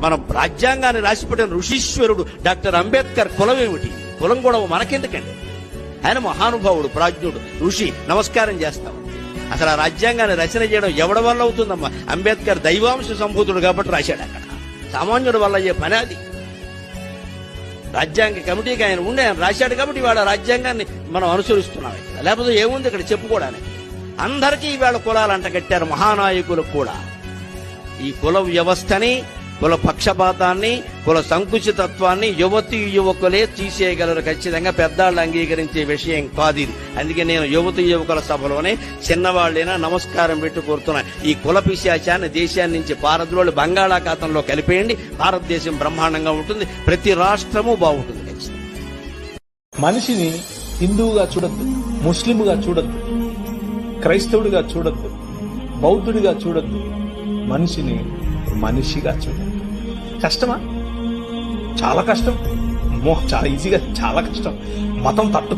మన రాజ్యాంగాన్ని రాసిపెట్టిన ఋషీశ్వరుడు డాక్టర్ అంబేద్కర్ కులం ఏమిటి? కులం కూడా మనకెందుకండి? ఆయన మహానుభావుడు, ప్రాజ్ఞుడు, ఋషి. నమస్కారం చేస్తాం. అసలు ఆ రాజ్యాంగాన్ని రచన చేయడం ఎవడి వల్ల అవుతుందమ్మా? అంబేద్కర్ దైవాంశ సంభూతుడు కాబట్టి రాశాడు. అక్కడ సామాన్యుడి వల్ల అయ్యే పని అది. రాజ్యాంగ కమిటీకి ఆయన ఉండే, ఆయన రాశాడు కాబట్టి ఇవాళ రాజ్యాంగాన్ని మనం అనుసరిస్తున్నాం. ఇక్కడ లేకపోతే ఏముంది ఇక్కడ చెప్పుకోవడానికి? అందరికీ ఇవాళ కులాలు అంటగట్టారు, మహానాయకులకు కూడా. ఈ కుల వ్యవస్థని, కుల పక్షపాతాన్ని, కుల సంకుచితత్వాన్ని యువతీ యువకులే తీసేయగలరు ఖచ్చితంగా. పెద్దాళ్ళు అంగీకరించే విషయం కాదు ఇది. అందుకే నేను యువతీ యువకుల సభలోనే చిన్నవాళ్ళైనా నమస్కారం పెట్టి కోరుతున్నా, ఈ కుల పిశాచాన్ని దేశాన్ని నుంచి పారద్రోలి బంగాళాఖాతంలో కలిపేయండి. భారతదేశం బ్రహ్మాండంగా ఉంటుంది, ప్రతి రాష్ట్రము బాగుంటుంది. మనిషిని హిందువుగా చూడొద్దు, ముస్లింగా చూడొద్దు, క్రైస్తవుడిగా చూడొద్దు, బౌద్ధుడిగా చూడొద్దు. మనిషిని మనిషిగా చూడండి. కష్టమా? చాలా కష్టం. చాలా ఈజీగా, చాలా కష్టం. మతం తట్టు